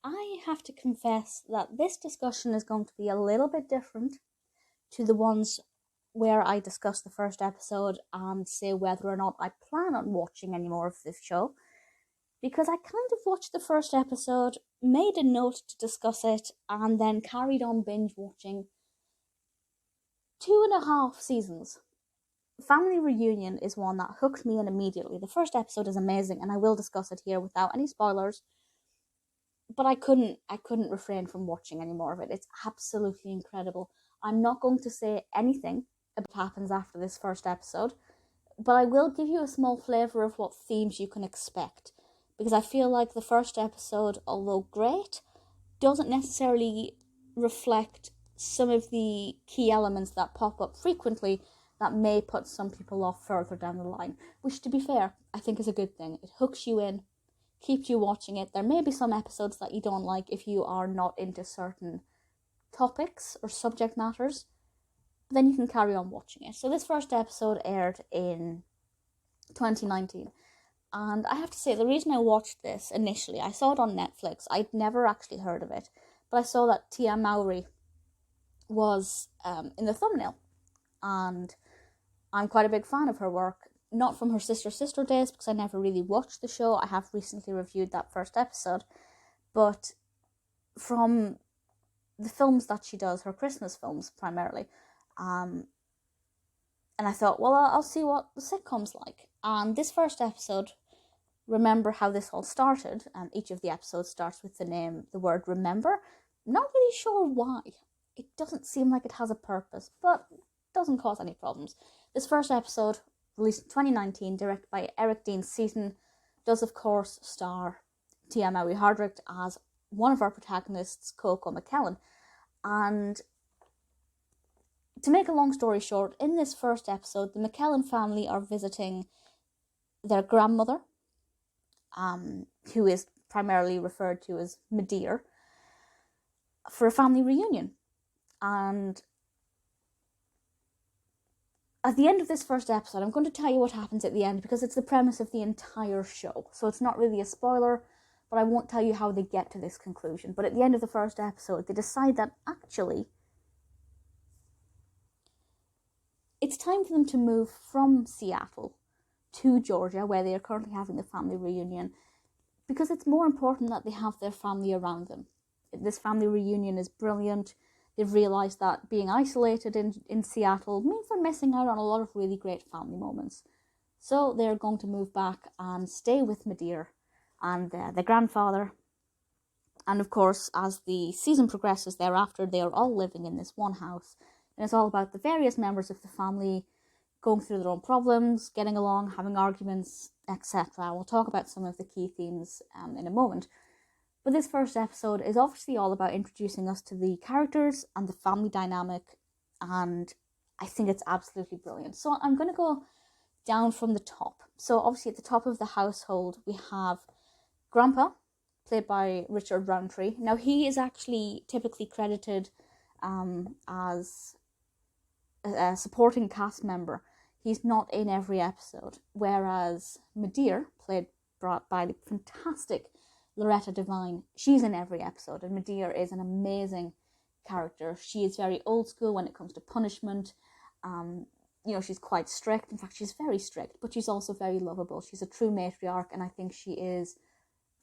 I have to confess that this discussion is going to be a little bit different to the ones where I discuss the first episode and say whether or not I plan on watching any more of this show. Because I kind of watched the first episode, made a note to discuss it, and then carried on binge watching 2.5 seasons. Family Reunion is one that hooked me in immediately. The first episode is amazing, and I will discuss it here without any spoilers. But I couldn't refrain from watching any more of it. It's absolutely incredible. I'm not going to say anything about what happens after this first episode, but I will give you a small flavour of what themes you can expect. Because I feel like the first episode, although great, doesn't necessarily reflect some of the key elements that pop up frequently that may put some people off further down the line. Which, to be fair, I think is a good thing. It hooks you in, keeps you watching it. There may be some episodes that you don't like if you are not into certain topics or subject matters, but then you can carry on watching it. So this first episode aired in 2019. And I have to say, the reason I watched this initially, I saw it on Netflix. I'd never actually heard of it, but I saw that Tia Mowry was in the thumbnail. And I'm quite a big fan of her work. Not from her Sister days, because I never really watched the show. I have recently reviewed that first episode. But from the films that she does, her Christmas films primarily. And I thought, well, I'll see what the sitcom's like. And this first episode, remember how this all started, and each of the episodes starts with the word remember. Not really sure why. It doesn't seem like it has a purpose, but it doesn't cause any problems. This first episode, released in 2019, directed by Eric Dean Seaton, does of course star Tia Mowry-Hardrict as one of our protagonists, Coco McKellan. And to make a long story short, in this first episode, the McKellan family are visiting their grandmother, who is primarily referred to as Madeir, for a family reunion. And at the end of this first episode, I'm going to tell you what happens at the end because it's the premise of the entire show. So it's not really a spoiler, but I won't tell you how they get to this conclusion. But at the end of the first episode, they decide that actually it's time for them to move from Seattle to Georgia, where they are currently having the family reunion, because it's more important that they have their family around them. This family reunion is brilliant. They've realised that being isolated in Seattle means they're missing out on a lot of really great family moments. So they're going to move back and stay with Madeir and their grandfather. And of course, as the season progresses thereafter, they are all living in this one house. And it's all about the various members of the family going through their own problems, getting along, having arguments, etc. We'll talk about some of the key themes in a moment. But this first episode is obviously all about introducing us to the characters and the family dynamic, and I think it's absolutely brilliant. So I'm going to go down from the top. So obviously at the top of the household, we have Grandpa, played by Richard Roundtree. Now he is actually typically credited as a supporting cast member. He's not in every episode, whereas Madeir, played by the fantastic Loretta Devine, she's in every episode, and Madeir is an amazing character. She is very old school when it comes to punishment. She's quite strict. In fact, she's very strict, but she's also very lovable. She's a true matriarch, and I think she is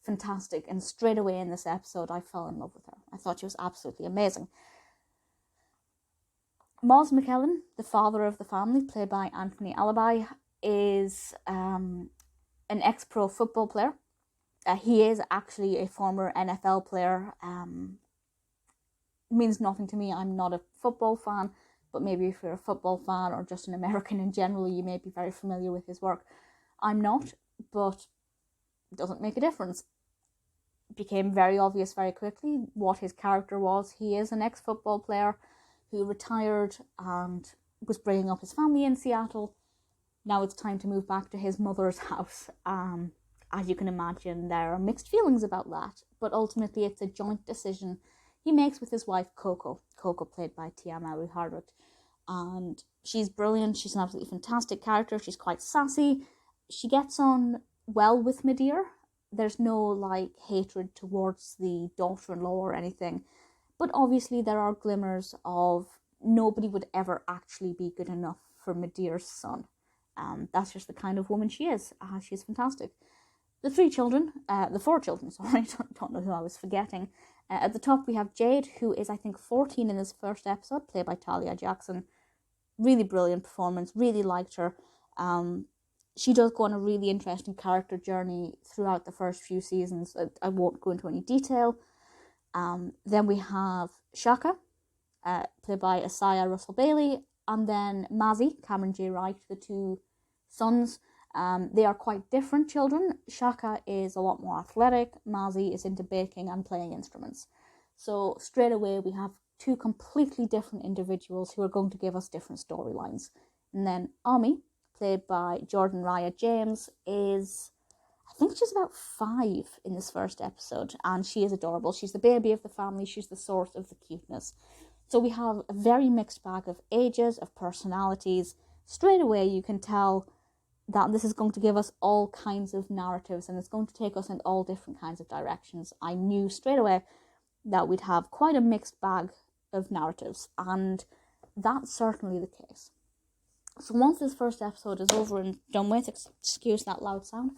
fantastic. And straight away in this episode, I fell in love with her. I thought she was absolutely amazing. Maz McKellan, the father of the family, played by Anthony Alabi, is an ex-pro football player. He is actually a former NFL player. Means nothing to me. I'm not a football fan, but maybe if you're a football fan or just an American in general, you may be very familiar with his work. I'm not, but it doesn't make a difference. It became very obvious very quickly what his character was. He is an ex-football player who retired and was bringing up his family in Seattle. Now it's time to move back to his mother's house. As you can imagine, there are mixed feelings about that, but ultimately it's a joint decision he makes with his wife, Coco, played by Tia Mowry-Hardrict. And she's brilliant. She's an absolutely fantastic character. She's quite sassy. She gets on well with Madeir, There's no, like, hatred towards the daughter-in-law or anything. But obviously there are glimmers of nobody would ever actually be good enough for Medear's son. That's just the kind of woman she is. She's fantastic. The four children, sorry, don't know who I was forgetting. At the top we have Jade, who is, I think, 14 in this first episode, played by Talia Jackson. Really brilliant performance, really liked her. She does go on a really interesting character journey throughout the first few seasons. I won't go into any detail. Then we have Shaka, played by Isaiah Russell Bailey, and then Mazzi, Cameron J. Wright, the two sons. They are quite different children. Shaka is a lot more athletic. Mazzi is into baking and playing instruments. So straight away we have two completely different individuals who are going to give us different storylines. And then Ami, played by Jordyn Raya James, is, I think she's about 5 in this first episode, and she is adorable. She's the baby of the family. She's the source of the cuteness. So we have a very mixed bag of ages, of personalities. Straight away you can tell that this is going to give us all kinds of narratives, and it's going to take us in all different kinds of directions. I knew straight away that we'd have quite a mixed bag of narratives, and that's certainly the case. So once this first episode is over and done with, excuse that loud sound,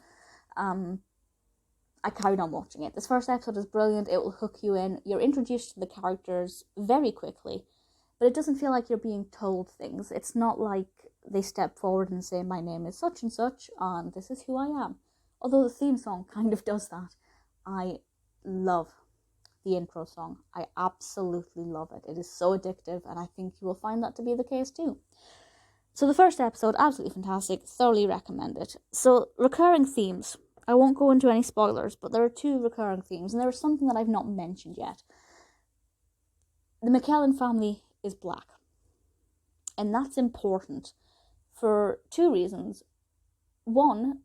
I carried on watching it. This first episode is brilliant. It will hook you in. You're introduced to the characters very quickly, but it doesn't feel like you're being told things. It's not like they step forward and say, my name is such and such, and this is who I am. Although the theme song kind of does that. I love the intro song. I absolutely love it. It is so addictive, and I think you will find that to be the case too. So the first episode, absolutely fantastic. Thoroughly recommend it. So, recurring themes. I won't go into any spoilers, but there are 2 recurring themes, and there is something that I've not mentioned yet. The McKellan family is black. And that's important for 2 reasons. One,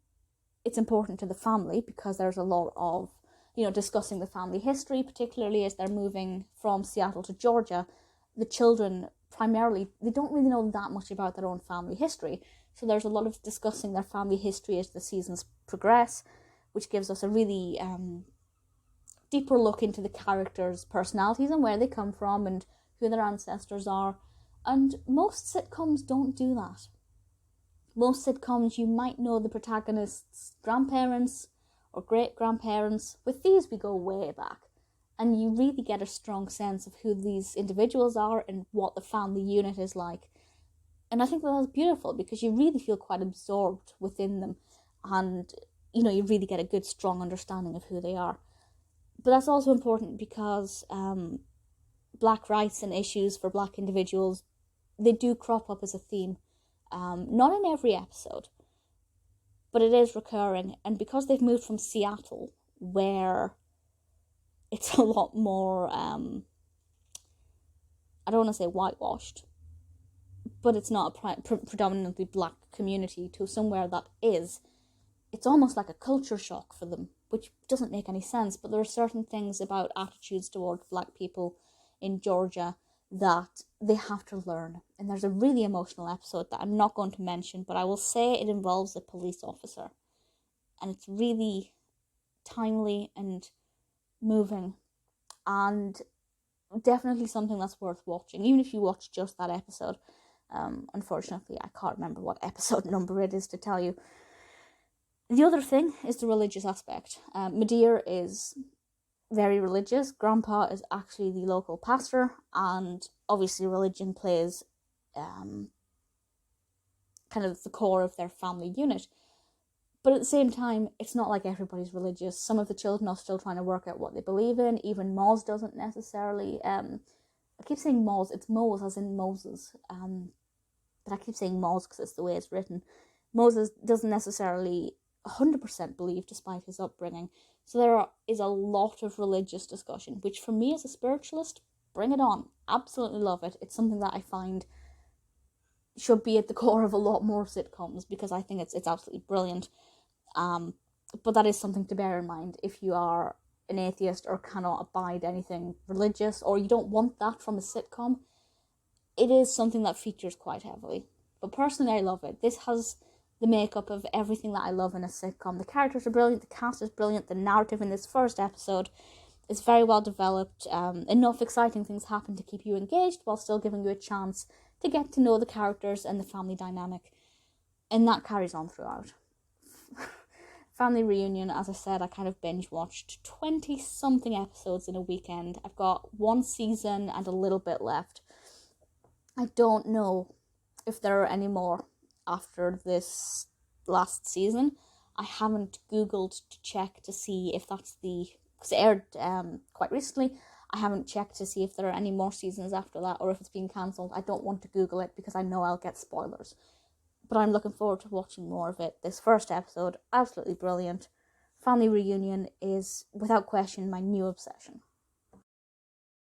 it's important to the family because there's a lot of, discussing the family history, particularly as they're moving from Seattle to Georgia. The children, primarily, they don't really know that much about their own family history. So there's a lot of discussing their family history as the seasons progress, which gives us a really deeper look into the characters' personalities and where they come from and who their ancestors are. And most sitcoms don't do that. Most sitcoms, you might know the protagonist's grandparents or great-grandparents. With these, we go way back. And you really get a strong sense of who these individuals are and what the family unit is like. And I think that's beautiful because you really feel quite absorbed within them. And, you really get a good, strong understanding of who they are. But that's also important because black rights and issues for black individuals, they do crop up as a theme. Not in every episode, but it is recurring. And because they've moved from Seattle, where it's a lot more, I don't want to say whitewashed, but it's not a predominantly black community, to somewhere that is, it's almost like a culture shock for them, which doesn't make any sense. But there are certain things about attitudes towards black people in Georgia that they have to learn. And there's a really emotional episode that I'm not going to mention, but I will say it involves a police officer. And it's really timely and moving, and definitely something that's worth watching, even if you watch just that episode. Unfortunately, I can't remember what episode number it is to tell you. The other thing is the religious aspect. Medear is very religious. Grandpa is actually the local pastor, and obviously religion plays kind of the core of their family unit. But at the same time, it's not like everybody's religious. Some of the children are still trying to work out what they believe in. Even Moz doesn't necessarily. I keep saying Moz. It's Moz as in Moses. But I keep saying Moz because it's the way it's written. Moses doesn't necessarily 100% believe, despite his upbringing. So there is a lot of religious discussion, which for me as a spiritualist, bring it on. Absolutely love it. It's something that I find should be at the core of a lot more sitcoms, because I think it's absolutely brilliant. But that is something to bear in mind if you are an atheist or cannot abide anything religious, or you don't want that from a sitcom. It is something that features quite heavily. But personally, I love it. This has the makeup of everything that I love in a sitcom. The characters are brilliant, the cast is brilliant, the narrative in this first episode is very well developed. Enough exciting things happen to keep you engaged while still giving you a chance to get to know the characters and the family dynamic. And that carries on throughout. Family Reunion, as I said, I kind of binge watched 20-something episodes in a weekend. I've got one season and a little bit left. I don't know if there are any more after this last season. I haven't Googled to check to see if that's because it aired quite recently. I haven't checked to see if there are any more seasons after that or if it's been cancelled. I don't want to Google it because I know I'll get spoilers. But I'm looking forward to watching more of it. This first episode, absolutely brilliant. Family Reunion is, without question, my new obsession.